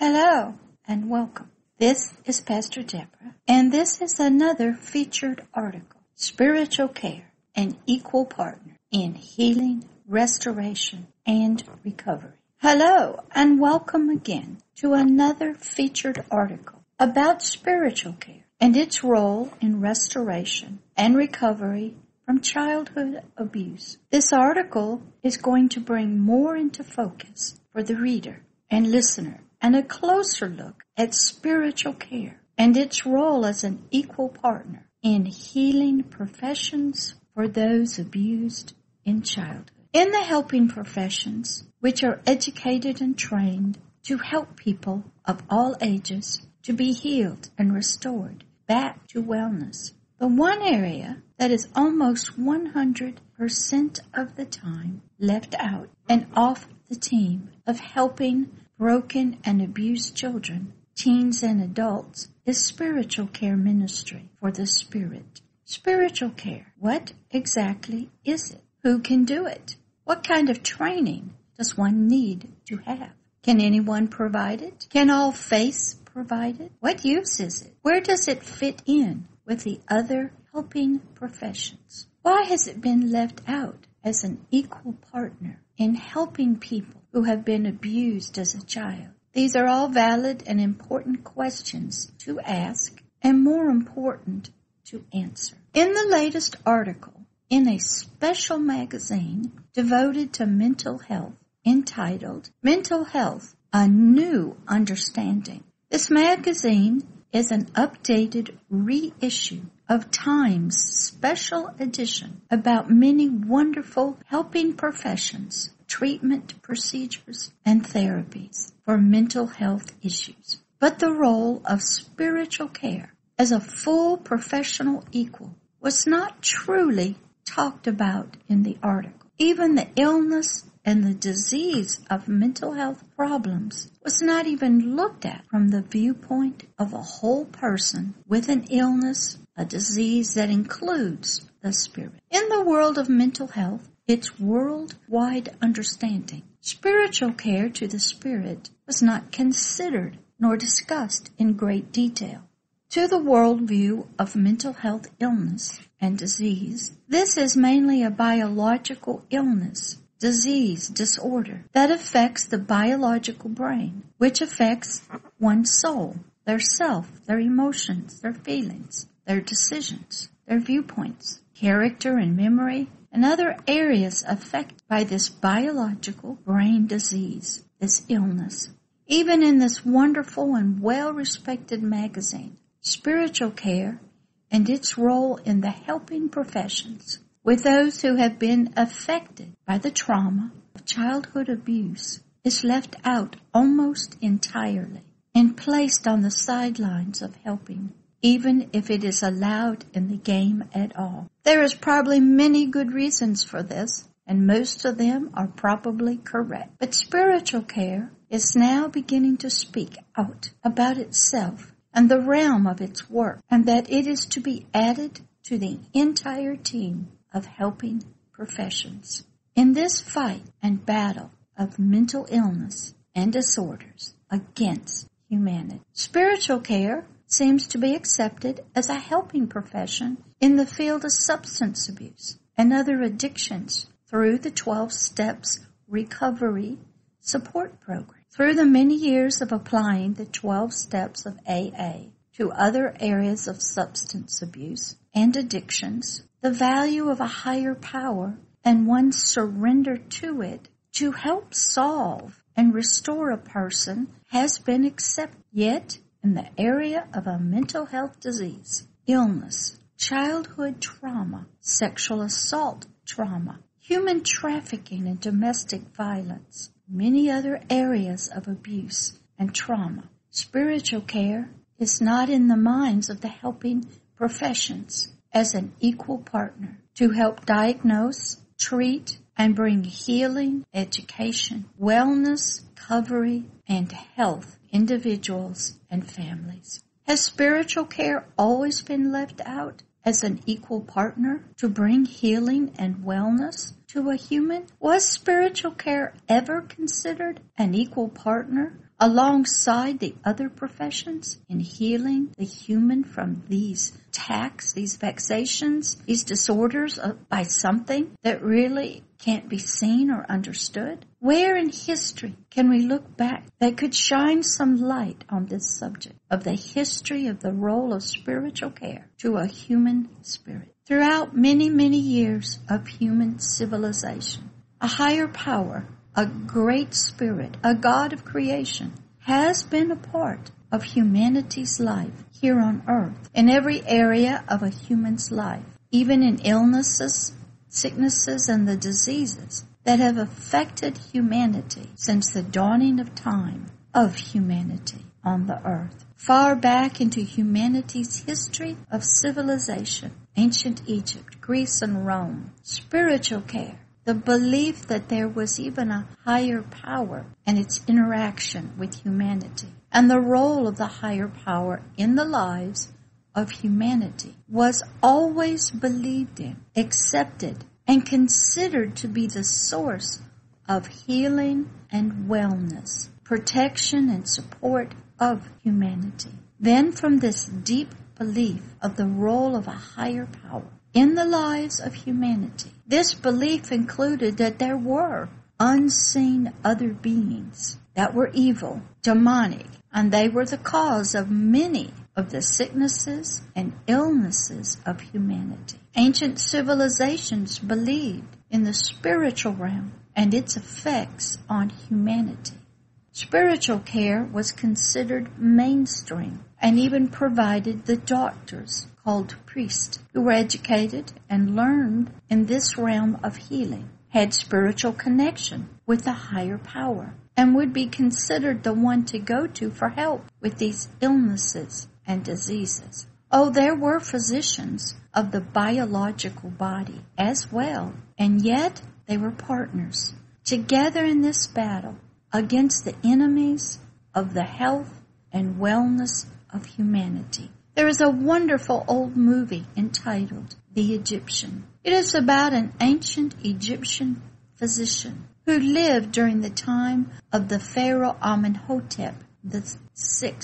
Hello and welcome. This is Pastor Deborah, and this is another featured article, Spiritual Care, an Equal Partner in Healing, Restoration, and Recovery. Hello and welcome again to another featured article about spiritual care and its role in restoration and recovery from childhood abuse. This article is going to bring more into focus for the reader and listener and a closer look at spiritual care and its role as an equal partner in healing professions for those abused in childhood. In the helping professions, which are educated and trained to help people of all ages to be healed and restored back to wellness, the one area that is almost 100% of the time left out and off the team of helping broken and abused children, teens, and adults is spiritual care ministry for the spirit. Spiritual care, what exactly is it? Who can do it? What kind of training does one need to have? Can anyone provide it? Can all faiths provide it? What use is it? Where does it fit in with the other helping professions? Why has it been left out as an equal partner in helping people who have been abused as a child? These are all valid and important questions to ask, and more important, to answer. In the latest article in a special magazine devoted to mental health, entitled Mental Health, A New Understanding, this magazine is an updated reissue of Time's special edition about many wonderful helping professions, treatment procedures, and therapies for mental health issues. But the role of spiritual care as a full professional equal was not truly talked about in the article. Even the illness and the disease of mental health problems was not even looked at from the viewpoint of a whole person with an illness, a disease that includes the spirit. In the world of mental health, its worldwide understanding, spiritual care to the spirit was not considered nor discussed in great detail. To the worldview of mental health illness and disease, this is mainly a biological illness, disease, disorder that affects the biological brain, which affects one's soul, their self, their emotions, their feelings, their decisions, their viewpoints, character and memory, and other areas affected by this biological brain disease, this illness. Even in this wonderful and well-respected magazine, Spiritual Care and its role in the helping professions with those who have been affected by the trauma of childhood abuse is left out almost entirely and placed on the sidelines of helping, even if it is allowed in the game at all. There is probably many good reasons for this, and most of them are probably correct. But spiritual care is now beginning to speak out about itself and the realm of its work, and that it is to be added to the entire team of helping professions. In this fight and battle of mental illness and disorders against humanity, spiritual care seems to be accepted as a helping profession in the field of substance abuse and other addictions through the 12 Steps Recovery Support Program. Through the many years of applying the 12 steps of AA to other areas of substance abuse and addictions, the value of a higher power and one's surrender to it to help solve and restore a person has been accepted. Yet, in the area of a mental health disease, illness, childhood trauma, sexual assault trauma, human trafficking and domestic violence, many other areas of abuse and trauma, spiritual care is not in the minds of the helping professions as an equal partner to help diagnose, treat, and bring healing, education, wellness, recovery, and health individuals and families. Has spiritual care always been left out as an equal partner to bring healing and wellness to a human? Was spiritual care ever considered an equal partner alongside the other professions in healing the human from these attacks, these vexations, these disorders by something that really can't be seen or understood? Where in history can we look back that could shine some light on this subject of the history of the role of spiritual care to a human spirit? Throughout many, many years of human civilization, a higher power, a great spirit, a God of creation, has been a part of humanity's life here on earth, in every area of a human's life, even in illnesses, sicknesses, and the diseases that have affected humanity since the dawning of time of humanity on the earth. Far back into humanity's history of civilization, ancient Egypt, Greece, and Rome, spiritual care, the belief that there was even a higher power and its interaction with humanity, and the role of the higher power in the lives of humanity was always believed in, accepted, and considered to be the source of healing and wellness, protection and support of humanity. Then from this deep belief of the role of a higher power in the lives of humanity, this belief included that there were unseen other beings that were evil, demonic, and they were the cause of many of the sicknesses and illnesses of humanity. Ancient civilizations believed in the spiritual realm and its effects on humanity. Spiritual care was considered mainstream and even provided the doctors called priests who were educated and learned in this realm of healing, had spiritual connection with a higher power, and would be considered the one to go to for help with these illnesses and diseases. Oh, there were physicians of the biological body as well, and yet they were partners together in this battle against the enemies of the health and wellness of humanity. There is a wonderful old movie entitled The Egyptian. It is about an ancient Egyptian physician who lived during the time of the Pharaoh Amenhotep VI,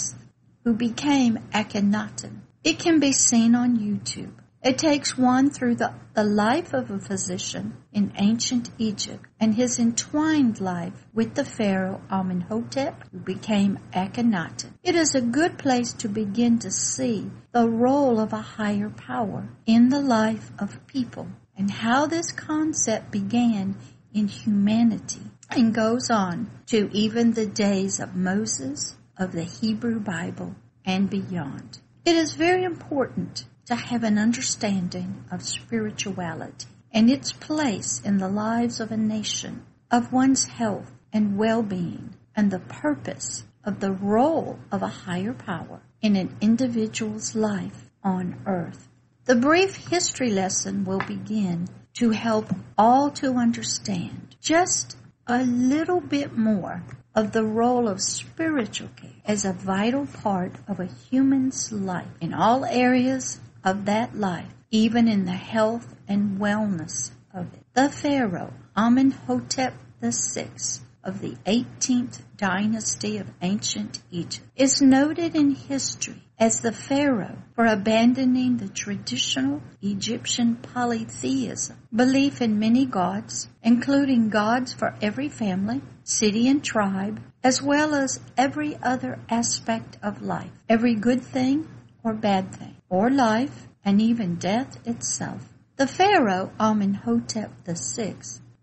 who became Akhenaten. It can be seen on YouTube. It takes one through the life of a physician in ancient Egypt and his entwined life with the Pharaoh Amenhotep, who became Akhenaten. It is a good place to begin to see the role of a higher power in the life of people and how this concept began in humanity and goes on to even the days of Moses, of the Hebrew Bible, and beyond. It is very important to have an understanding of spirituality and its place in the lives of a nation, of one's health and well-being, and the purpose of the role of a higher power in an individual's life on earth. The brief history lesson will begin to help all to understand just a little bit more of the role of spiritual care as a vital part of a human's life in all areas of that life, even in the health and wellness of it. The Pharaoh Amenhotep VI of the 18th dynasty of ancient Egypt is noted in history as the pharaoh for abandoning the traditional Egyptian polytheism, belief in many gods, including gods for every family, city, and tribe, as well as every other aspect of life, every good thing or bad thing, or life, and even death itself. The Pharaoh Amenhotep VI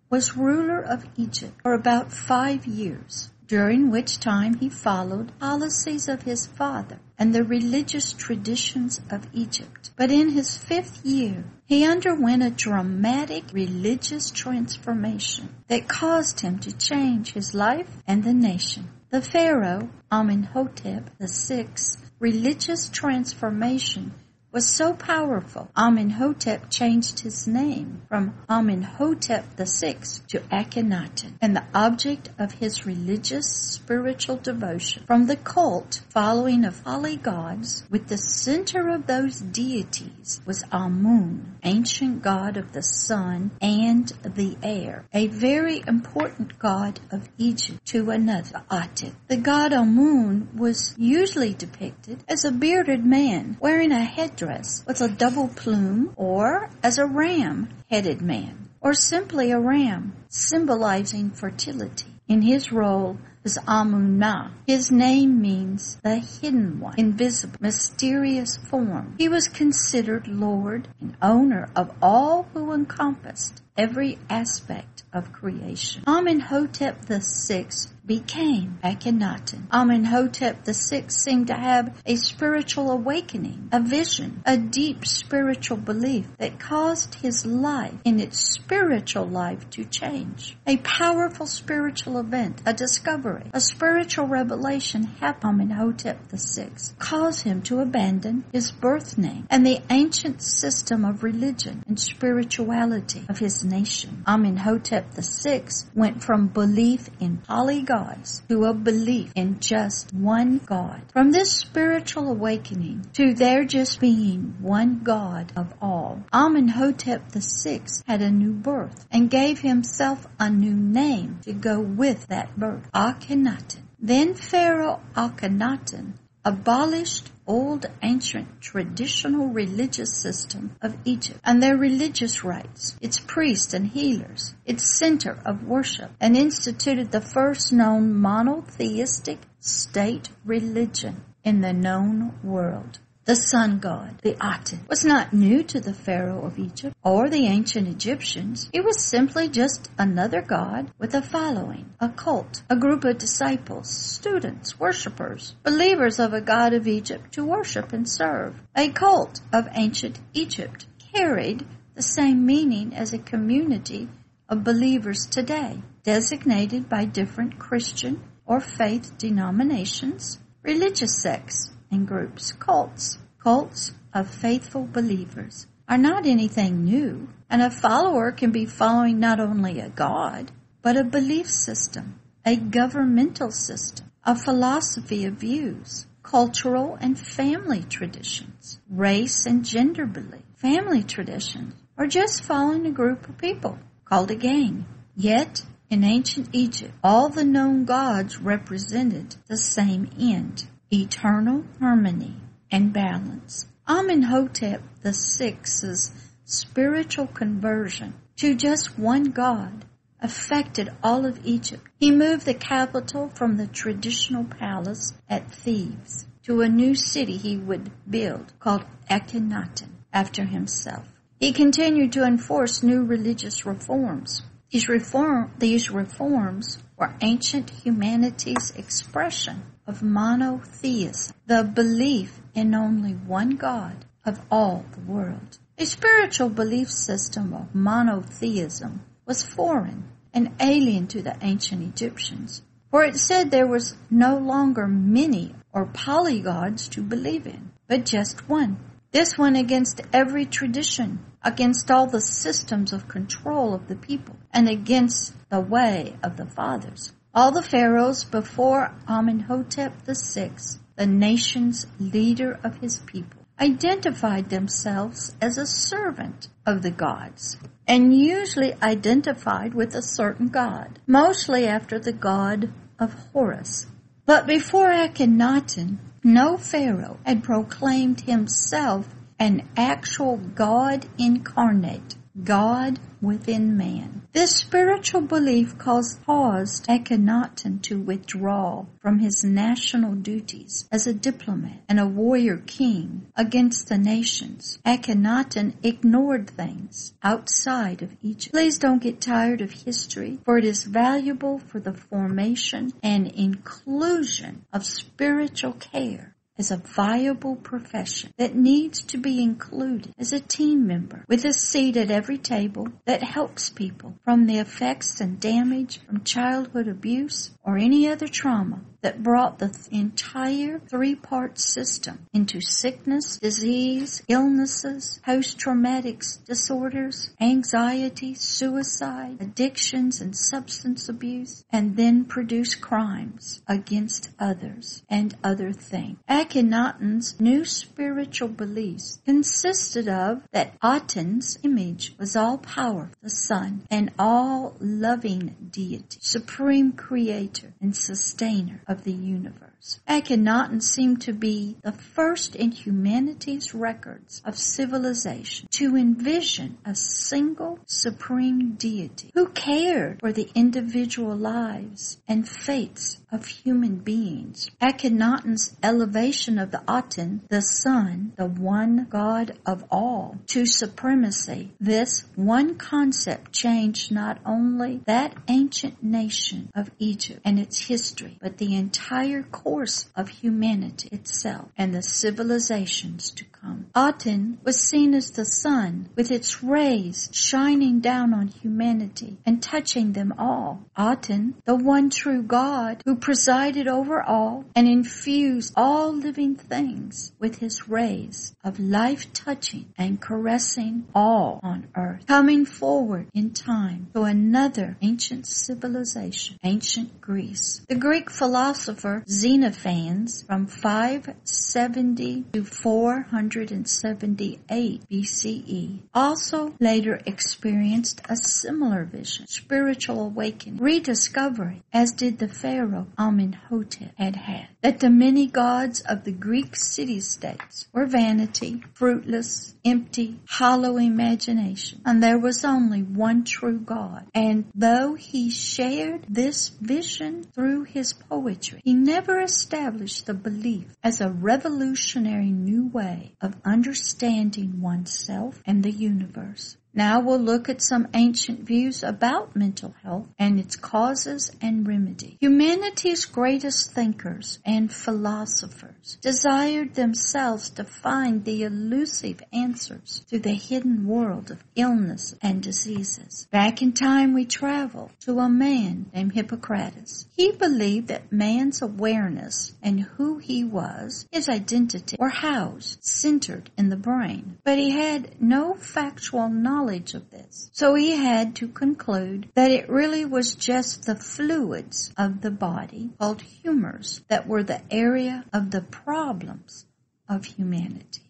was ruler of Egypt for about 5 years, during which time he followed policies of his father and the religious traditions of Egypt. But in his 5th year, he underwent a dramatic religious transformation that caused him to change his life and the nation. The Pharaoh Amenhotep VI's religious transformation was so powerful, Amenhotep changed his name from Amenhotep VI to Akhenaten, and the object of his religious spiritual devotion from the cult following of polygods, with the center of those deities was Amun, ancient god of the sun and the air, a very important god of Egypt to another, Aten. The god Amun was usually depicted as a bearded man wearing a headdress with a double plume, or as a ram-headed man, or simply a ram, symbolizing fertility. In his role as Amun-Ra, his name means the hidden one, invisible, mysterious form. He was considered Lord and owner of all who encompassed every aspect of creation. Amenhotep VI became Akhenaten. Amenhotep VI seemed to have a spiritual awakening, a vision, a deep spiritual belief that caused his life in its spiritual life to change. A powerful spiritual event, a discovery, a spiritual revelation happened. Amenhotep VI caused him to abandon his birth name and the ancient system of religion and spirituality of his nation. Amenhotep VI went from belief in polygods to a belief in just one God. From this spiritual awakening to there just being one God of all, Amenhotep VI had a new birth and gave himself a new name to go with that birth, Akhenaten. Then Pharaoh Akhenaten abolished old ancient traditional religious system of Egypt and their religious rites, its priests and healers, its center of worship, and instituted the first known monotheistic state religion in the known world. The sun god, the Aten, was not new to the Pharaoh of Egypt or the ancient Egyptians. He was simply just another god with a following, a cult, a group of disciples, students, worshipers, believers of a god of Egypt to worship and serve. A cult of ancient Egypt carried the same meaning as a community of believers today, designated by different Christian or faith denominations, religious sects, and groups. Cults of faithful believers are not anything new, and a follower can be following not only a God, but a belief system, a governmental system, a philosophy of views, cultural and family traditions, race and gender belief, family traditions, or just following a group of people called a gang. Yet, in ancient Egypt, all the known gods represented the same end: eternal harmony and balance. Amenhotep VI's spiritual conversion to just one God affected all of Egypt. He moved the capital from the traditional palace at Thebes to a new city he would build called Akhenaten after himself. He continued to enforce new religious reforms. These reforms were ancient humanity's expression of monotheism, the belief in only one God of all the world. A spiritual belief system of monotheism was foreign and alien to the ancient Egyptians, for it said there was no longer many or polygods to believe in, but just one. This went against every tradition, against all the systems of control of the people, and against the way of the fathers. All the pharaohs before Amenhotep VI, the nation's leader of his people, identified themselves as a servant of the gods, and usually identified with a certain god, mostly after the god of Horus. But before Akhenaten, no pharaoh had proclaimed himself an actual God incarnate, God within man. This spiritual belief caused Akhenaten to withdraw from his national duties as a diplomat and a warrior king against the nations. Akhenaten ignored things outside of Egypt. Please don't get tired of history, for it is valuable for the formation and inclusion of spiritual care as a viable profession that needs to be included as a team member with a seat at every table that helps people from the effects and damage from childhood abuse or any other trauma that brought the entire three-part system into sickness, disease, illnesses, post-traumatic disorders, anxiety, suicide, addictions, and substance abuse, and then produced crimes against others and other things. Akhenaten's new spiritual beliefs consisted of that Aten's image was all-powerful, the Son, and all-loving deity, supreme creator and sustainer of the universe. Akhenaten seemed to be the first in humanity's records of civilization to envision a single supreme deity who cared for the individual lives and fates of human beings. Akhenaten's elevation of the Aten, the Son, the one God of all, to supremacy, this one concept changed not only that ancient nation of Egypt and its history, but the entire course of humanity itself and the civilizations to come. Aten was seen as the sun, with its rays shining down on humanity and touching them all. Aten, the one true God who presided over all and infused all living things with his rays of life, touching and caressing all on earth, coming forward in time to another ancient civilization, ancient Greece. The Greek philosopher Xenophon, from 570 to 478 BCE, also later experienced a similar vision, spiritual awakening, rediscovery, as did the pharaoh Amenhotep had, that the many gods of the Greek city-states were vanity, fruitless, empty, hollow imagination, and there was only one true God. And though he shared this vision through his poetry, he never established the belief as a revolutionary new way of understanding oneself and the universe. Now we'll look at some ancient views about mental health and its causes and remedy. Humanity's greatest thinkers and philosophers desired themselves to find the elusive answers to the hidden world of illness and diseases. Back in time we travel to a man named Hippocrates. He believed that man's awareness and who he was, his identity, were housed, centered in the brain. But he had no factual knowledge of this. So he had to conclude that it really was just the fluids of the body, called humors, that were the area of the problems of humanity.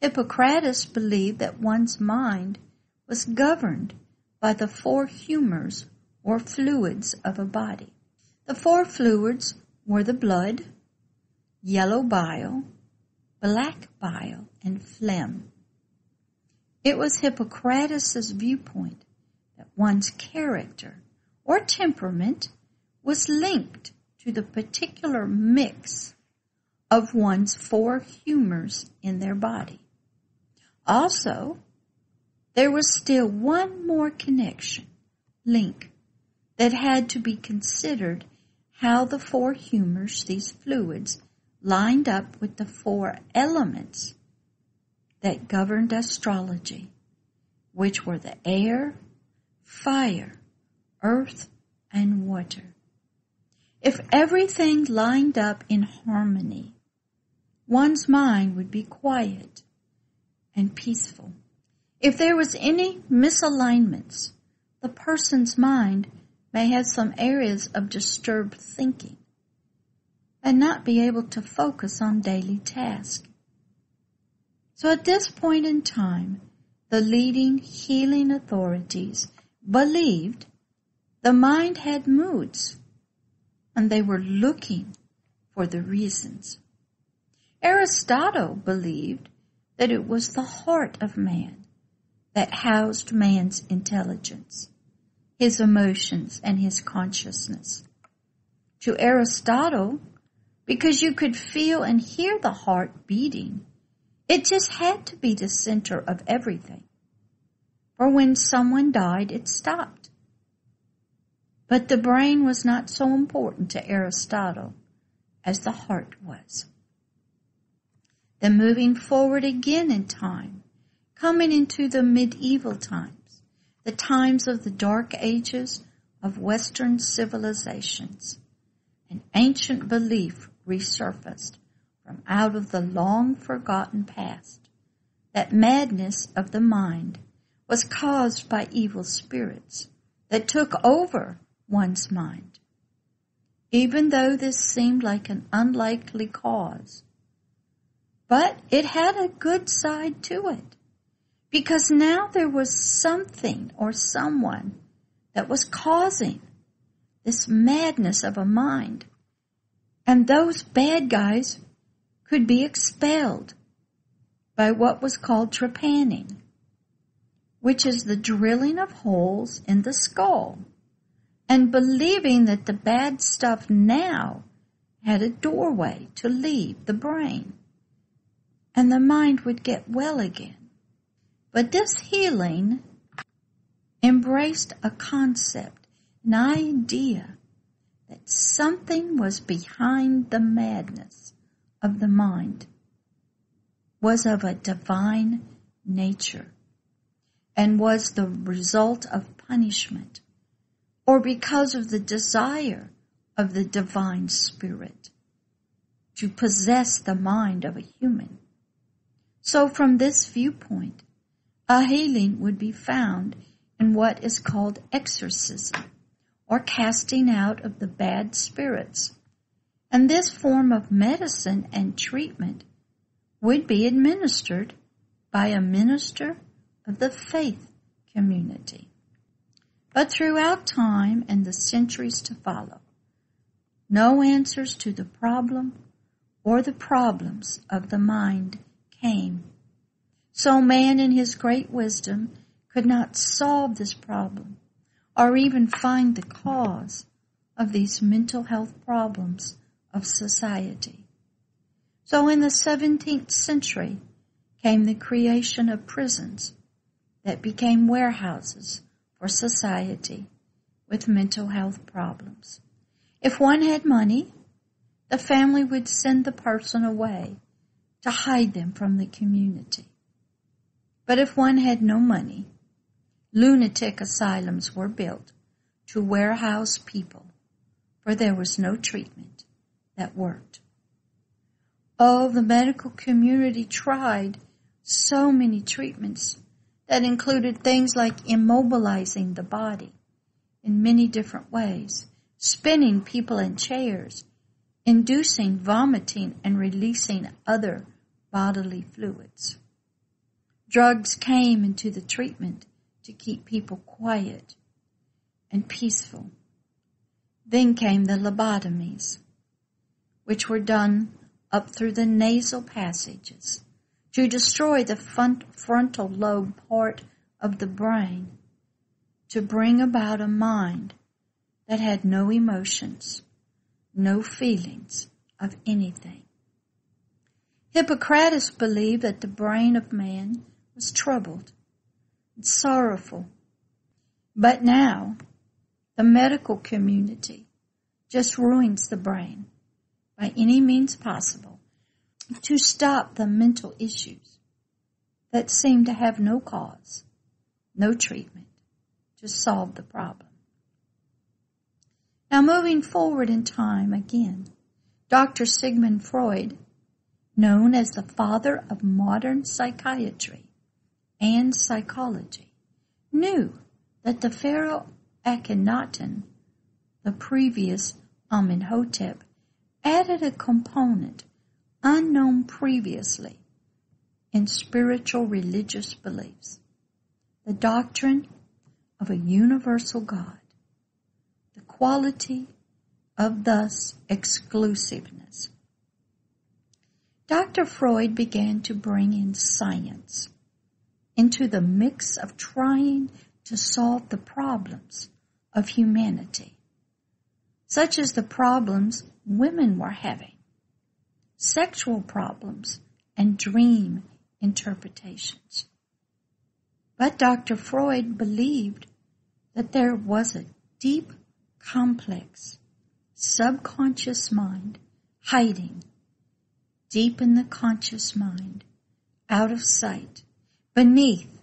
Hippocrates believed that one's mind was governed by the four humors or fluids of a body. The four fluids were the blood, yellow bile, black bile, and phlegm. It was Hippocrates' viewpoint that one's character or temperament was linked to the particular mix of one's four humors in their body. Also, there was still one more connection, link, that had to be considered: how the four humors, these fluids, lined up with the four elements that governed astrology, which were the air, fire, earth, and water. If everything lined up in harmony, one's mind would be quiet and peaceful. If there was any misalignments, the person's mind may have some areas of disturbed thinking and not be able to focus on daily tasks. So at this point in time, the leading healing authorities believed the mind had moods, and they were looking for the reasons. Aristotle believed that it was the heart of man that housed man's intelligence, his emotions, and his consciousness. To Aristotle, because you could feel and hear the heart beating, it just had to be the center of everything. For when someone died, it stopped. But the brain was not so important to Aristotle as the heart was. Then moving forward again in time, coming into the medieval times, the times of the dark ages of Western civilizations, An ancient belief resurfaced from out of the long-forgotten past that madness of the mind was caused by evil spirits that took over one's mind. Even though this seemed like an unlikely cause, but it had a good side to it, because now there was something or someone that was causing this madness of a mind, and those bad guys could be expelled by what was called trepanning, which is the drilling of holes in the skull, and believing that the bad stuff now had a doorway to leave the brain, and the mind would get well again. But this healing embraced a concept, an idea that something was behind the madness of the mind, was of a divine nature, and was the result of punishment, or because of the desire of the divine spirit to possess the mind of a human. So from this viewpoint, a healing would be found in what is called exorcism, or casting out of the bad spirits. And this form of medicine and treatment would be administered by a minister of the faith community. But throughout time and the centuries to follow, no answers to the problem or the problems of the mind came. So man in his great wisdom could not solve this problem or even find the cause of these mental health problems of society. So in the 17th century came the creation of prisons that became warehouses for society with mental health problems. If one had money, the family would send the person away to hide them from the community. But if one had no money, lunatic asylums were built to warehouse people, for there was no treatment that worked. Oh, the medical community tried so many treatments that included things like immobilizing the body in many different ways, spinning people in chairs, inducing vomiting and releasing other bodily fluids. Drugs came into the treatment to keep people quiet and peaceful. Then came the lobotomies, which were done up through the nasal passages to destroy the frontal lobe part of the brain, to bring about a mind that had no emotions, no feelings of anything. Hippocrates believed that the brain of man was troubled and sorrowful. But now, the medical community just ruins the brain by any means possible to stop the mental issues that seem to have no cause, no treatment to solve the problem. Now, moving forward in time again, Dr. Sigmund Freud, known as the father of modern psychiatry and psychology, knew that the pharaoh Akhenaten, the previous Amenhotep, added a component unknown previously in spiritual religious beliefs, the doctrine of a universal God, the quality of thus exclusiveness. Dr. Freud began to bring in science into the mix of trying to solve the problems of humanity, such as the problems women were having, sexual problems, and dream interpretations. But Dr. Freud believed that there was a deep, complex, subconscious mind hiding deep in the conscious mind, out of sight, beneath,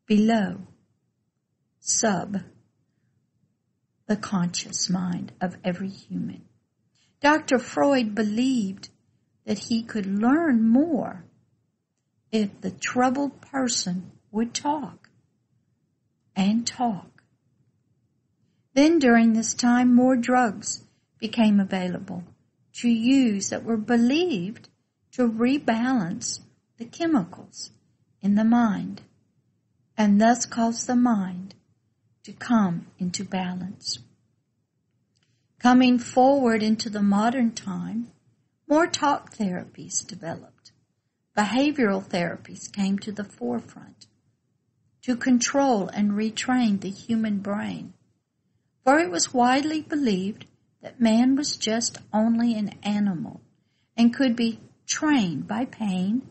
below, sub the conscious mind of every human. Dr. Freud believed that he could learn more if the troubled person would talk and talk. Then during this time, more drugs became available to use that were believed to rebalance the chemicals in the mind and thus cause the mind to come into balance. Coming forward into the modern time, more talk therapies developed. Behavioral therapies came to the forefront to control and retrain the human brain, for it was widely believed that man was just only an animal and could be trained by pain,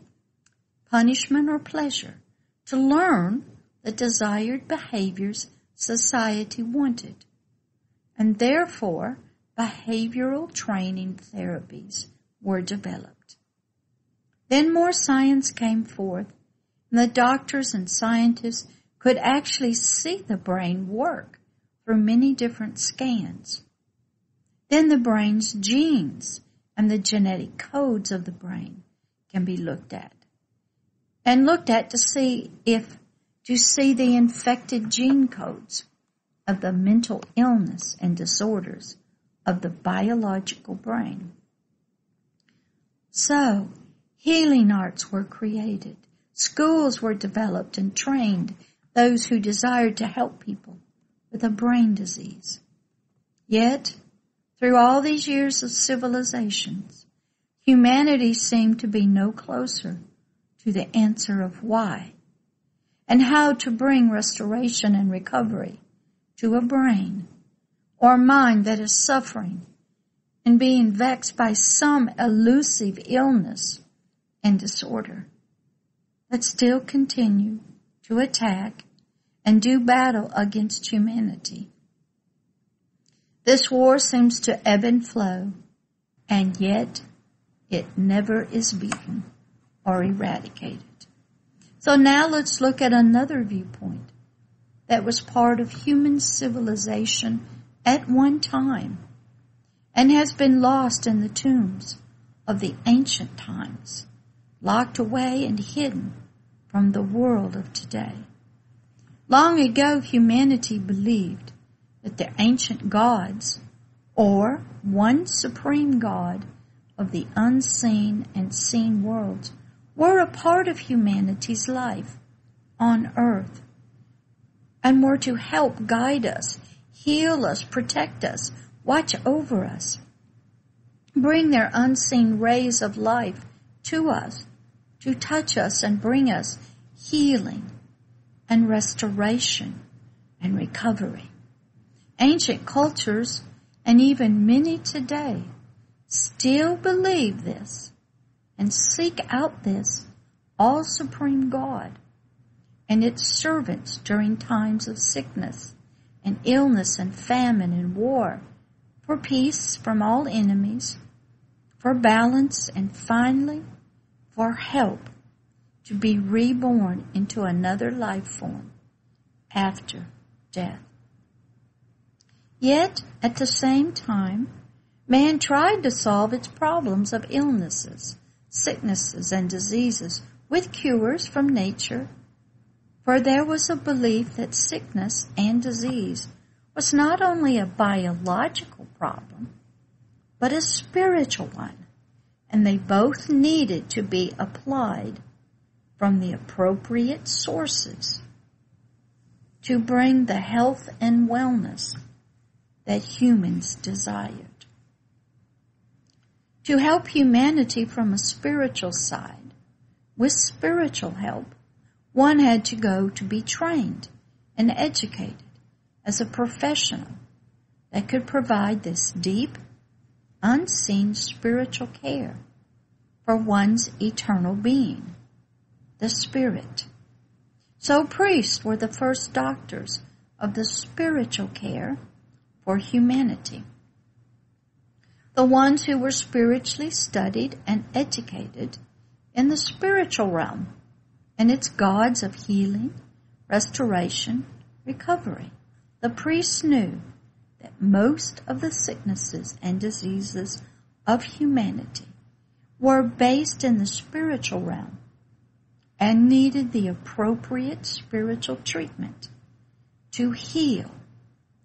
punishment, or pleasure to learn the desired behaviors society wanted, and therefore behavioral training therapies were developed. Then more science came forth, and the doctors and scientists could actually see the brain work through many different scans. Then the brain's genes and the genetic codes of the brain can be looked at to see the infected gene codes of the mental illness and disorders of the biological brain. So, healing arts were created. Schools were developed and trained those who desired to help people with a brain disease. Yet, through all these years of civilizations, humanity seemed to be no closer to the answer of why and how to bring restoration and recovery to a brain or mind that is suffering and being vexed by some elusive illness and disorder, but still continue to attack and do battle against humanity. This war seems to ebb and flow, and yet it never is beaten or eradicated. So now let's look at another viewpoint that was part of human civilization at one time and has been lost in the tombs of the ancient times, locked away and hidden from the world of today. Long ago, humanity believed that the ancient gods, or one supreme God of the unseen and seen worlds, were a part of humanity's life on earth and were to help guide us, heal us, protect us, watch over us, bring their unseen rays of life to us, to touch us and bring us healing and restoration and recovery. Ancient cultures, and even many today, still believe this and seek out this all-supreme God and its servants during times of sickness and illness and famine and war, for peace from all enemies, for balance, and finally, for help to be reborn into another life form after death. Yet, at the same time, man tried to solve its problems of illnesses, sicknesses, and diseases with cures from nature, for there was a belief that sickness and disease was not only a biological problem, but a spiritual one, and they both needed to be applied from the appropriate sources to bring the health and wellness that humans desired. To help humanity from a spiritual side, with spiritual help, one had to go to be trained and educated as a professional that could provide this deep, unseen spiritual care for one's eternal being, the spirit. So priests were the first doctors of the spiritual care for humanity. The ones who were spiritually studied and educated in the spiritual realm and its gods of healing, restoration, recovery. The priests knew that most of the sicknesses and diseases of humanity were based in the spiritual realm and needed the appropriate spiritual treatment to heal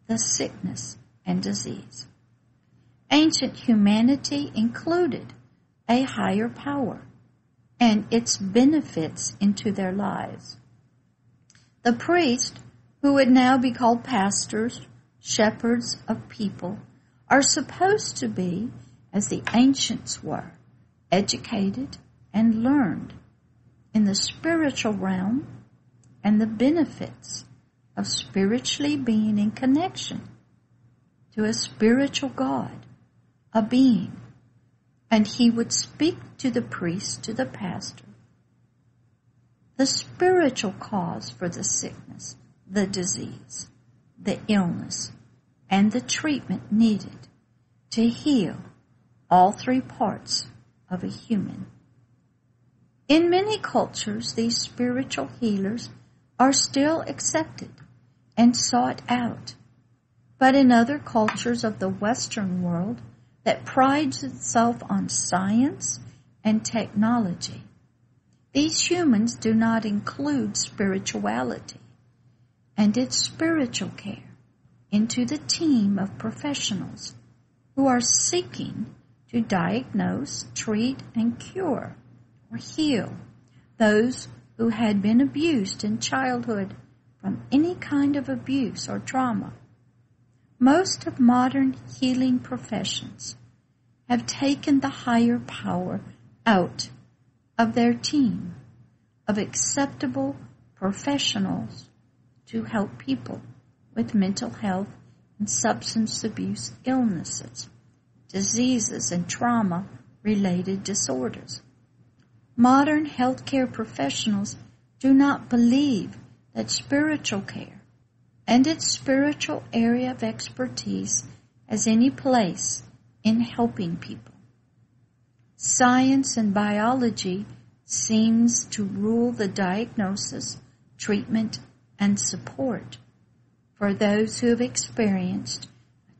the sickness and disease. Ancient humanity included a higher power and its benefits into their lives. The priests, who would now be called pastors, shepherds of people, are supposed to be, as the ancients were, educated and learned in the spiritual realm and the benefits of spiritually being in connection to a spiritual God, a being, and he would speak to the priest, to the pastor, the spiritual cause for the sickness, the disease, the illness, and the treatment needed to heal all three parts of a human. In many cultures, these spiritual healers are still accepted and sought out. But in other cultures of the Western world that prides itself on science and technology, these humans do not include spirituality and its spiritual care into the team of professionals who are seeking to diagnose, treat, and cure or heal those who had been abused in childhood from any kind of abuse or trauma. Most of modern healing professions have taken the higher power out of their team of acceptable professionals to help people with mental health and substance abuse illnesses, diseases, and trauma-related disorders. Modern healthcare professionals do not believe that spiritual care and its spiritual area of expertise has any place in helping people. Science and biology seems to rule the diagnosis, treatment, and support for those who have experienced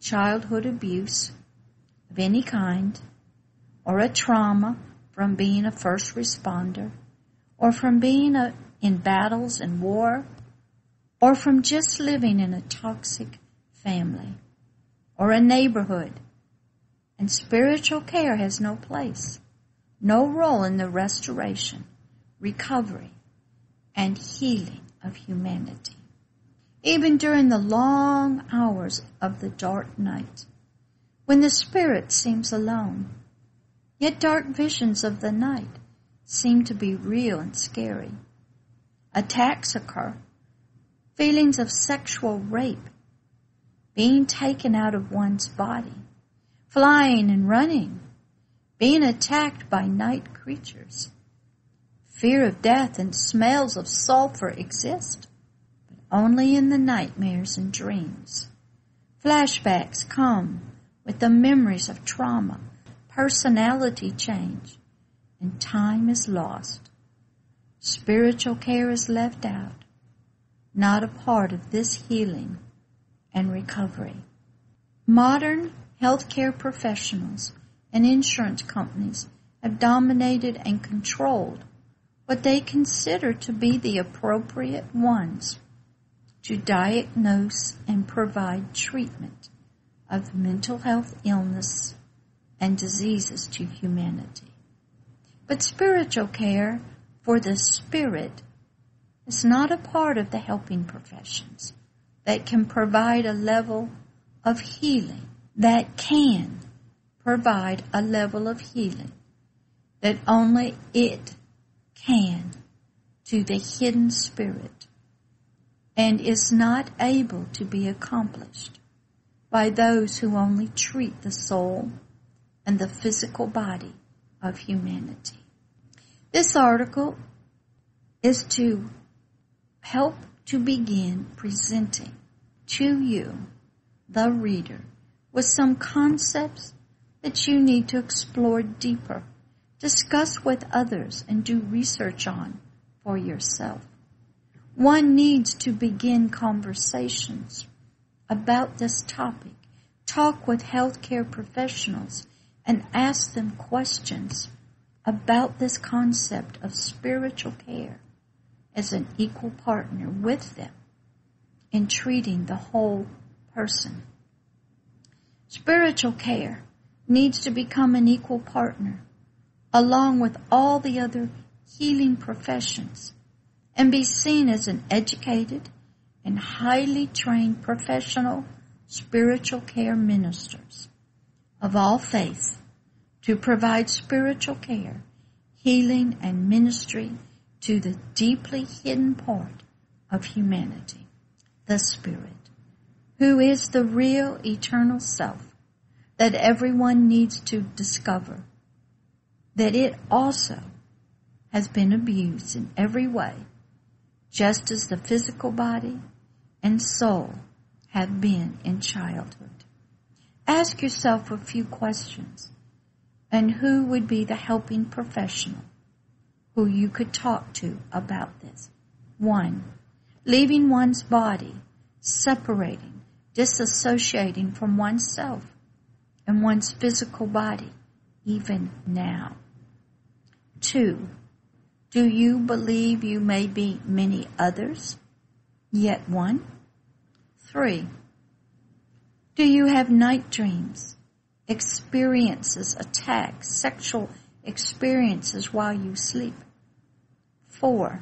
childhood abuse of any kind, or a trauma from being a first responder, or from being in battles and war, or from just living in a toxic family or a neighborhood. And spiritual care has no place, no role in the restoration, recovery, and healing of humanity. Even during the long hours of the dark night, when the spirit seems alone, yet dark visions of the night seem to be real and scary. Attacks occur, feelings of sexual rape, being taken out of one's body, flying and running, being attacked by night creatures. Fear of death and smells of sulfur exist, but only in the nightmares and dreams. Flashbacks come with the memories of trauma, personality change, and time is lost. Spiritual care is left out, not a part of this healing and recovery. Modern healthcare professionals and insurance companies have dominated and controlled what they consider to be the appropriate ones to diagnose and provide treatment of mental health illness and diseases to humanity. But spiritual care for the spirit is not a part of the helping professions that can provide a level of healing, that can provide a level of healing that only it can to the hidden spirit, and is not able to be accomplished by those who only treat the soul and the physical body of humanity. This article is to help to begin presenting to you, the reader, with some concepts that you need to explore deeper, discuss with others, and do research on for yourself. One needs to begin conversations about this topic, talk with healthcare professionals, and ask them questions about this concept of spiritual care as an equal partner with them in treating the whole person. Spiritual care needs to become an equal partner along with all the other healing professions and be seen as an educated and highly trained professional spiritual care ministers of all faiths to provide spiritual care, healing, and ministry to the deeply hidden part of humanity, the Spirit, who is the real eternal self that everyone needs to discover, that it also has been abused in every way, just as the physical body and soul have been in childhood. Ask yourself a few questions, and who would be the helping professional who you could talk to about this? 1. Leaving one's body, separating, disassociating from oneself and one's physical body, even now. 2. Do you believe you may be many others, yet one? 3. Do you have night dreams, experiences, attacks, sexual experiences while you sleep? 4.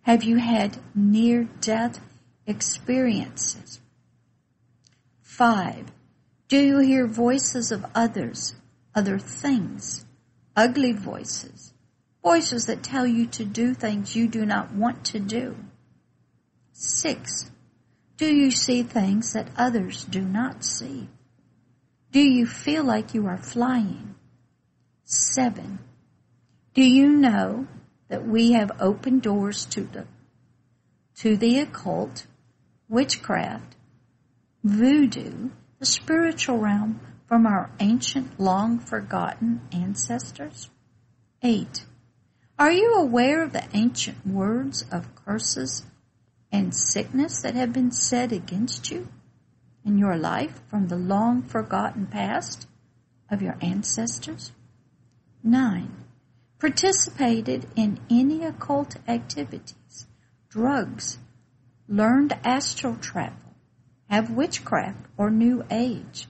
Have you had near-death experiences? 5. Do you hear voices of others, other things, ugly voices, voices that tell you to do things you do not want to do? 6. Do you see things that others do not see? Do you feel like you are flying? 7. Do you know that we have opened doors to the occult, witchcraft, voodoo, the spiritual realm from our ancient, long-forgotten ancestors? 8. Are you aware of the ancient words of curses and sickness that have been said against you in your life from the long-forgotten past of your ancestors? 9. Participated in any occult activities, drugs, learned astral travel, have witchcraft or New Age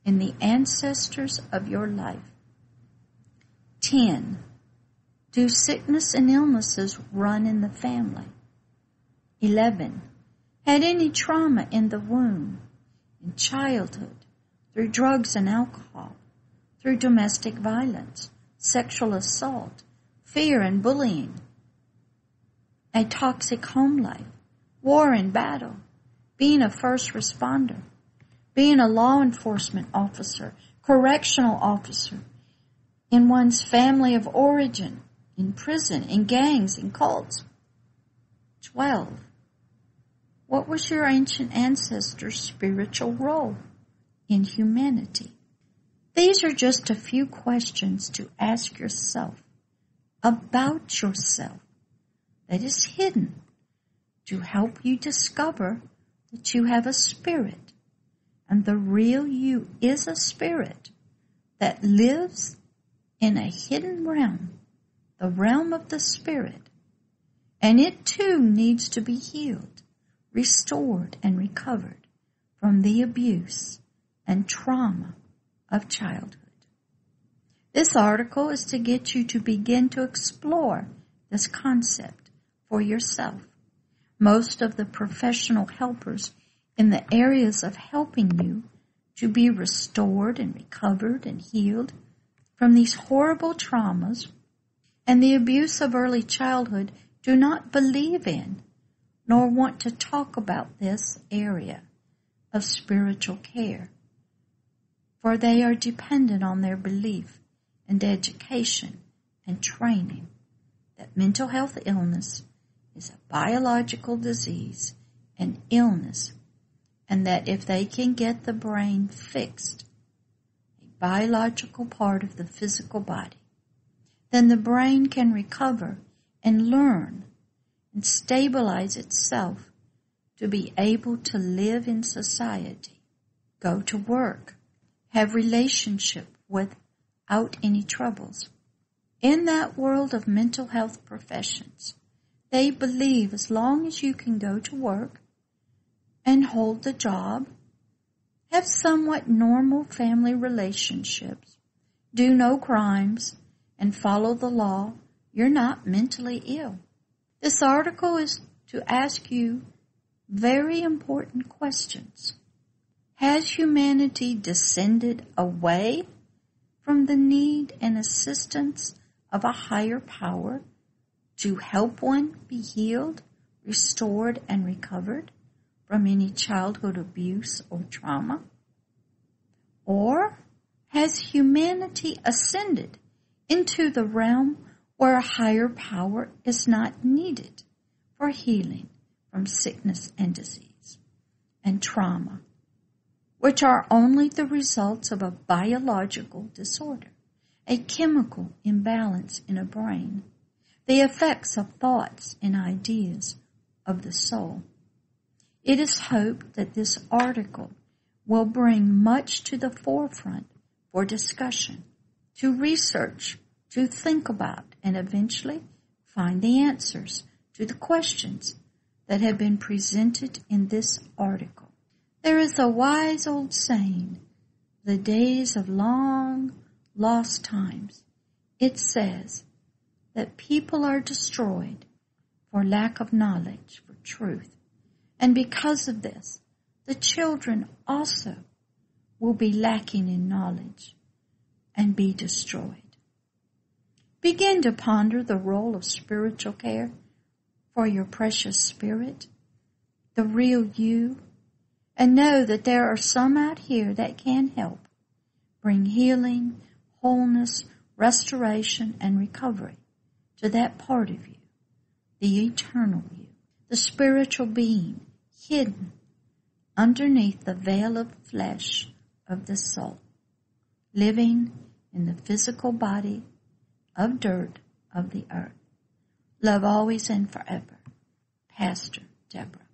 in the ancestors of your life? 10. Do sickness and illnesses run in the family? 11. Had any trauma in the womb, in childhood, through drugs and alcohol, through domestic violence, sexual assault, fear and bullying, a toxic home life, war and battle, being a first responder, being a law enforcement officer, correctional officer, in one's family of origin, in prison, in gangs, in cults? 12. What was your ancient ancestors' spiritual role in humanity? These are just a few questions to ask yourself about yourself that is hidden to help you discover that you have a spirit, and the real you is a spirit that lives in a hidden realm, the realm of the spirit, and it too needs to be healed, restored, and recovered from the abuse and trauma of childhood. This article is to get you to begin to explore this concept for yourself. Most of the professional helpers in the areas of helping you to be restored and recovered and healed from these horrible traumas and the abuse of early childhood do not believe in nor want to talk about this area of spiritual care, for they are dependent on their belief and education and training that mental health illness is a biological disease and illness, and that if they can get the brain fixed, a biological part of the physical body, then the brain can recover and learn and stabilize itself to be able to live in society, go to work, have relationship with out any troubles. In that world of mental health professions, they believe as long as you can go to work and hold the job, have somewhat normal family relationships, do no crimes, and follow the law, you're not mentally ill. This article is to ask you very important questions. Has humanity descended away from the need and assistance of a higher power to help one be healed, restored, and recovered from any childhood abuse or trauma? Or has humanity ascended into the realm where a higher power is not needed for healing from sickness and disease and trauma, which are only the results of a biological disorder, a chemical imbalance in a brain, the effects of thoughts and ideas of the soul? It is hoped that this article will bring much to the forefront for discussion, to research, to think about, and eventually find the answers to the questions that have been presented in this article. There is a wise old saying, the days of long lost times. It says that people are destroyed for lack of knowledge, for truth. And because of this, the children also will be lacking in knowledge and be destroyed. Begin to ponder the role of spiritual care for your precious spirit, the real you, and know that there are some out here that can help bring healing, wholeness, restoration, and recovery to that part of you, the eternal you, the spiritual being hidden underneath the veil of flesh of the soul, living in the physical body of dirt of the earth. Love always and forever. Pastor Deborah.